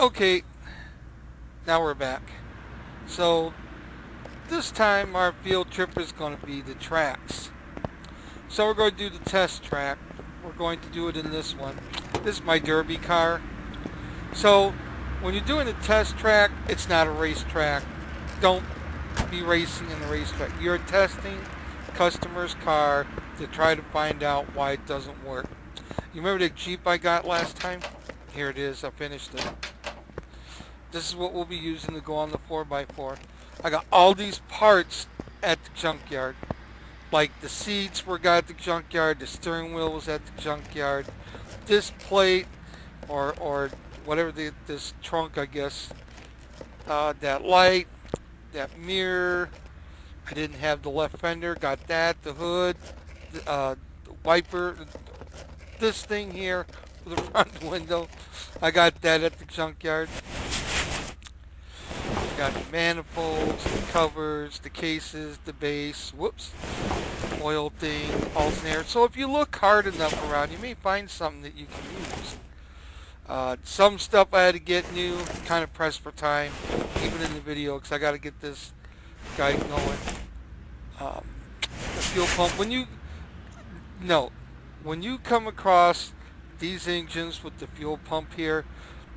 Okay, now we're back. So this time our field trip is going to be the tracks. So we're going to do the test track. We're going to do it in this one. This is my derby car. So when you're doing a test track, it's not a racetrack. Don't be racing in the racetrack. You're testing customer's car to try to find out why it doesn't work. You remember the Jeep I got last time? Here it is. I finished it. This is what we'll be using to go on the 4x4. I got all these parts at the junkyard. Like the seats were got at the junkyard, the steering wheel was at the junkyard, this plate or whatever this trunk I guess, that light, that mirror. I didn't have the left fender, got that, the hood, the wiper, this thing here for the front window. I got that at the junkyard. Got the manifolds, the covers, the cases, the base, whoops, oil thing, alternator. So if you look hard enough around, you may find something that you can use. Some stuff I had to get new, kind of pressed for time, even in the video, because I got to get this guy going. The fuel pump. When you come across these engines with the fuel pump here,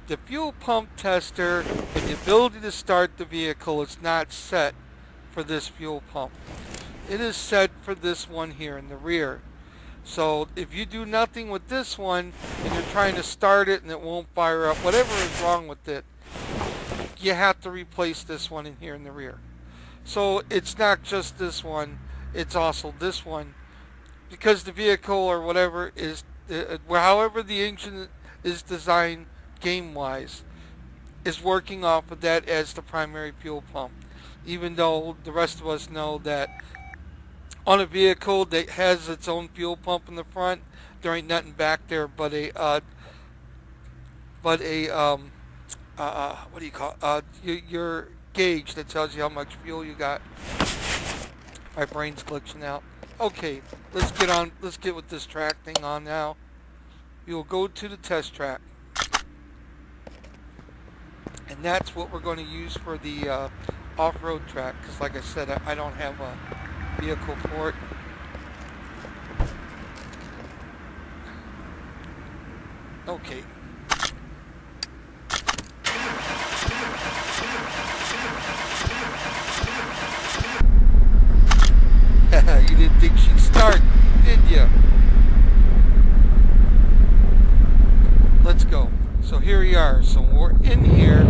the fuel pump tester and the ability to start the vehicle is not set for this fuel pump. It is set for this one here in the rear. So if you do nothing with this one and you're trying to start it and it won't fire up, whatever is wrong with it, you have to replace this one in here in the rear. So it's not just this one, it's also this one, because the vehicle or whatever is, however the engine is designed game-wise, is working off of that as the primary fuel pump. Even though the rest of us know that on a vehicle that has its own fuel pump in the front, there ain't nothing back there but a what do you call your gauge that tells you how much fuel you got. My brain's glitching out. Okay, let's get with this track thing on now. We will go to the test track. And that's what we're going to use for the off-road track, because like I said, I don't have a vehicle for it. Okay. You didn't think she'd start, did you? Let's go. So here we are. So we're in here.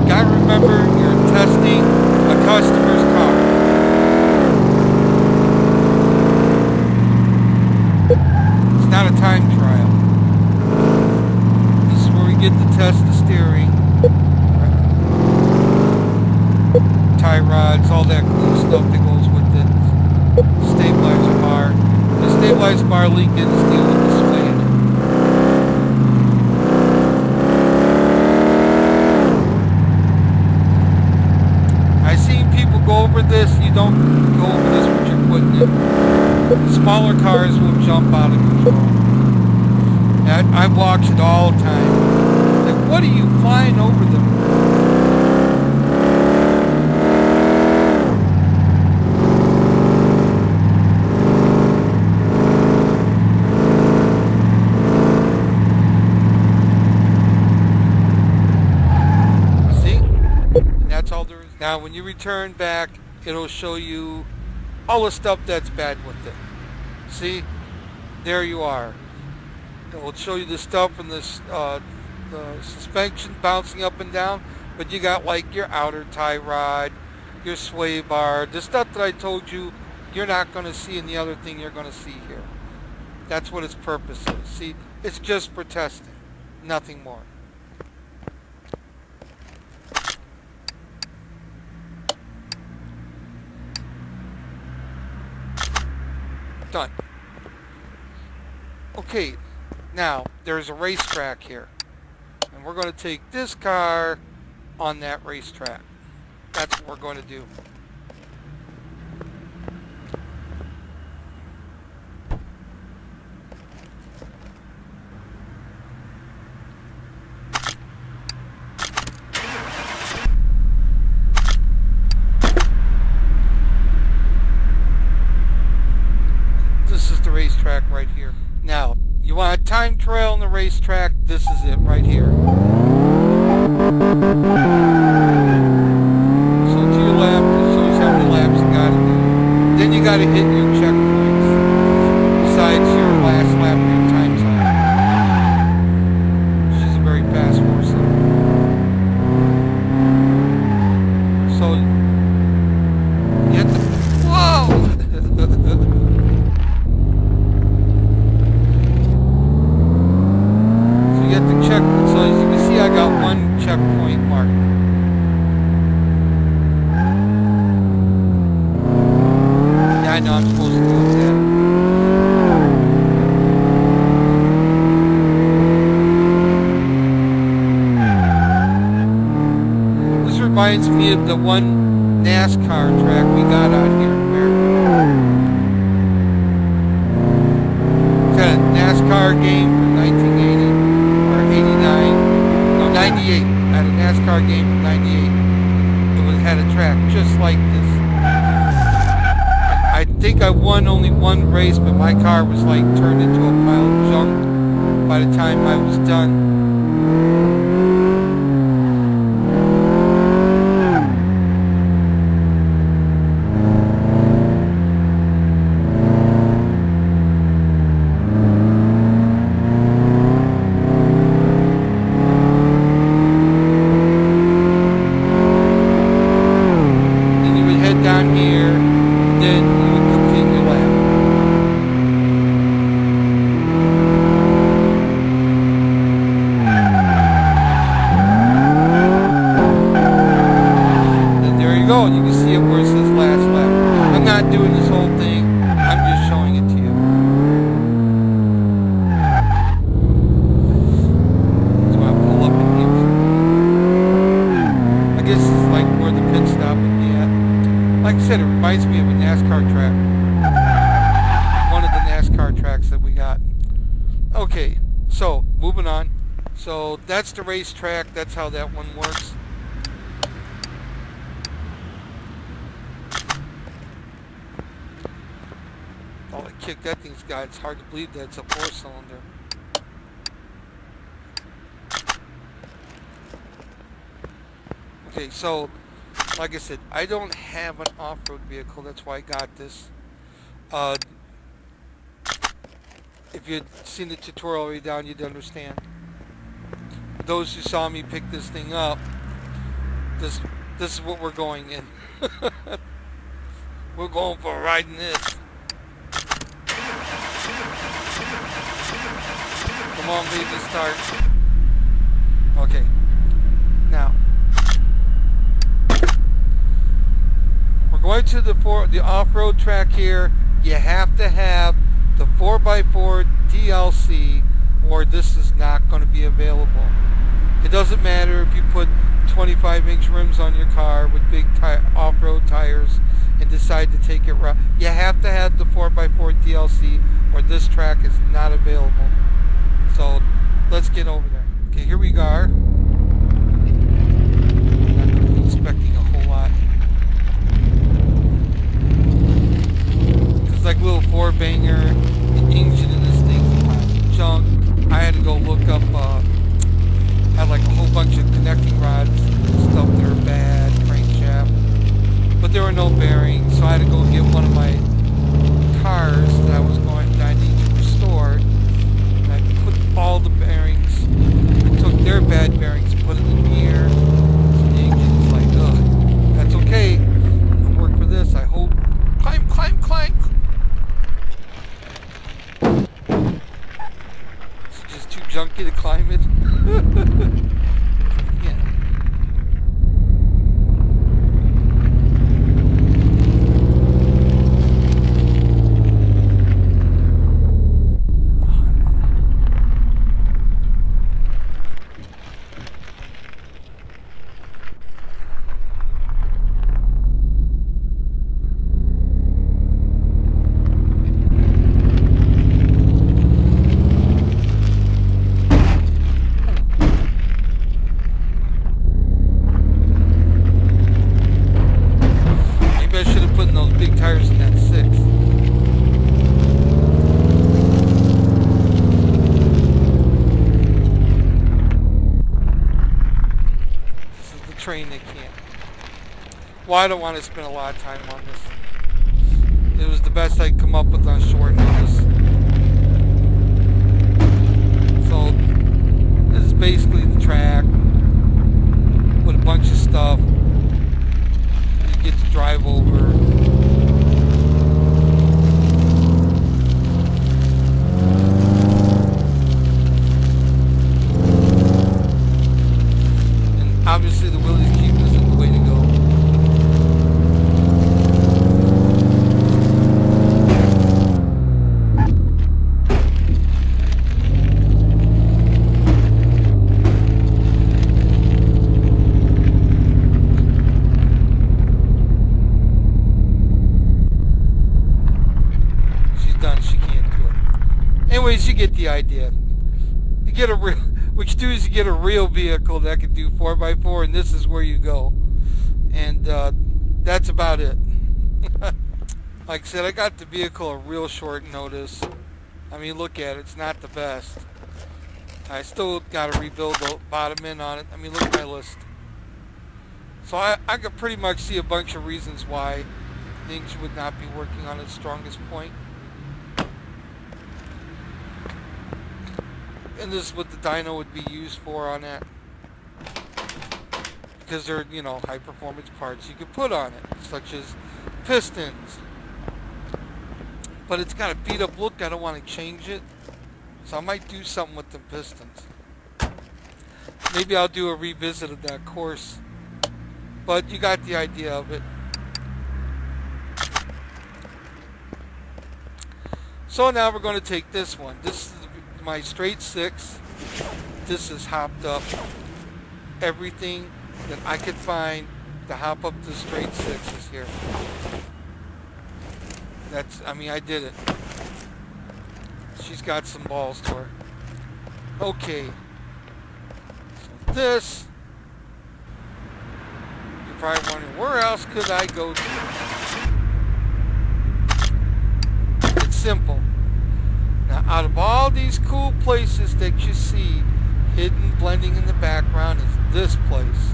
Gotta remember, you're testing a customer's car. It's not a time trial. This is where we get to test the steering, tie rods, all that cool stuff that goes with it. Stabilizer bar. The stabilizer bar leak didn't steal the display. Go over this, you don't go over this with your equipment. Smaller cars will jump out of control. I watch it all the time. Like, what are you flying over them? Now when you return back, it'll show you all the stuff that's bad with it. See? There you are. It will show you the stuff from this, the suspension bouncing up and down, but you got like your outer tie rod, your sway bar, the stuff that I told you you're not going to see in the other thing you're going to see here. That's what its purpose is. See? It's just for testing. Nothing more. Done. Okay, now there's a racetrack here, and we're going to take this car on that racetrack. That's what we're going to do. racetrack, this is it right here. So to your left, it shows how many laps you got to do. Then you got to hit your checkpoints besides your last lap and your time sign. She's a very fast horse. So you have to, whoa! So you have to check. So as you can see, I got one checkpoint marked. Yeah, I know I'm supposed to do that. This reminds me of the one NASCAR track we got out here in America. It's got a NASCAR game from 1980 or 89, no 98. I had a NASCAR game from 98. It had a track just like this. I think I won only one race, but my car was like turned into a pile of junk by the time I was done. Down here, then you would complete your lap. Then there you go. You can see it where it says last lap. I'm not doing this whole thing. I'm just showing it to you. So I pull up and I guess it's like where the pit stop would be at. Like I said, it reminds me of a NASCAR track. One of the NASCAR tracks that we got. Okay, so moving on. So that's the racetrack. That's how that one works. Oh, the kick that thing's got. It's hard to believe that it's a 4-cylinder. Okay, so like I said, I don't have an off-road vehicle. That's why I got this. If you'd seen the tutorial already down, you'd understand. Those who saw me pick this thing up, this is what we're going in. We're going for a ride in this. Come on, baby, start. Okay. Now, we're going to the off-road track here. You have to have the 4x4 DLC or this is not going to be available. It doesn't matter if you put 25-inch rims on your car with big off-road tires and decide to take it route. You have to have the 4x4 DLC or this track is not available. So let's get over there. Okay, here we are. Not really expecting a whole lot. It's like a little 4-banger. The engine in this thing's junk. I had to go look up, had like a whole bunch of connecting rods and stuff that are bad, crankshaft. But there were no bearings, so I had to go get one of my cars that I need to restore. And I put all the bearings, I took their bad bearings, put them in the air. So the engine's like, ugh, that's okay. I'll work for this, I hope. Climb, climb, climb! It's just too junky to climb it. Yeah. train they can't. Well, I don't want to spend a lot of time on this. It was the best I could come up with on short notice. So this is basically the track with a bunch of stuff you get to drive over. And obviously the Willys Cube isn't the way to go. She can't do it. Anyways, you get the idea. You get a real, what you do is you get a real vehicle that can do 4x4, and this is where you go. And that's about it. Like I said, I got the vehicle a real short notice. I mean, look at it. It's not the best. I still got to rebuild the bottom end on it. I mean, look at my list. So I could pretty much see a bunch of reasons why things would not be working on its strongest point. And this is what the dyno would be used for on that. Because they're, you know, high performance parts you could put on it, such as pistons. But it's got a beat up look, I don't want to change it. So I might do something with the pistons. Maybe I'll do a revisit of that course. But you got the idea of it. So now we're going to take this one. This is my straight 6. This is hopped up. Everything that I could find to hop up the straight 6 is here. That's, I mean, I did it. She's got some balls to her. Okay. So this, you're probably wondering, where else could I go to? It's simple. Now, out of all these cool places that you see hidden, blending in the background, is this place.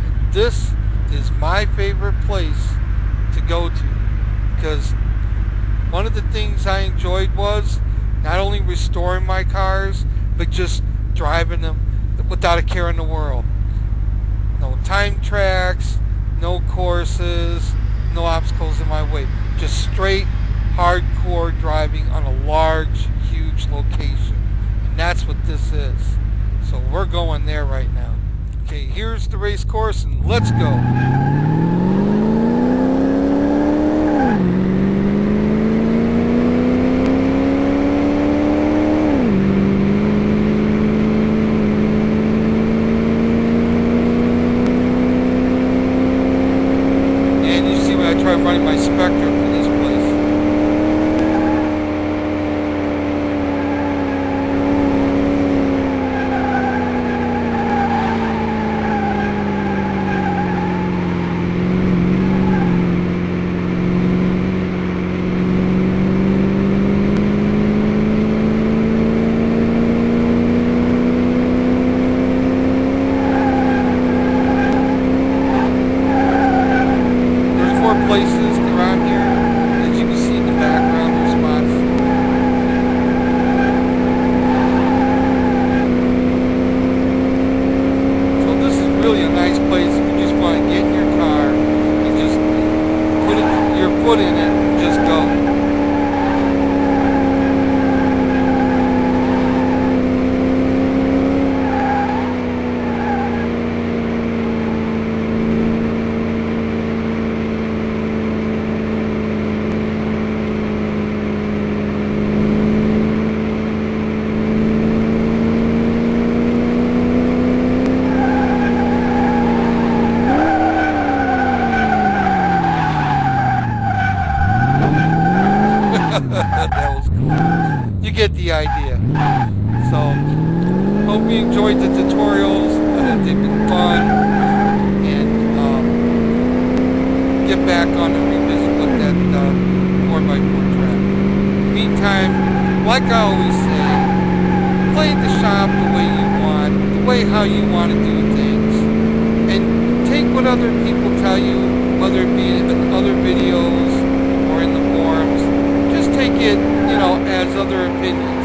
And this is my favorite place to go to, because one of the things I enjoyed was not only restoring my cars, but just driving them without a care in the world. No time tracks, no courses, no obstacles in my way. Just straight, hardcore driving on a large, huge location. And that's what this is. So we're going there right now. Okay, here's the race course, and let's go. I'm running my Spectre for this place. Places around here, as you can see in the background, there's spots. So this is really a nice place if you just want to get in your car and just put your foot in it and just go. That was cool. You get the idea. So, hope you enjoyed the tutorials. They've been fun. And get back on the revisit with that 4x4 track. Meantime, like I always say, play the shop the way you want, the way how you want to do things. And take what other people tell you, whether it be in other videos or in the forums. Just take it, as other opinions.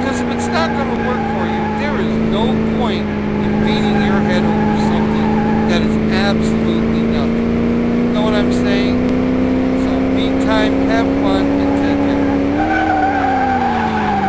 Because if it's not going to work for you, there is no point in beating your head over something that is absolutely nothing. You know what I'm saying? So meantime, have fun.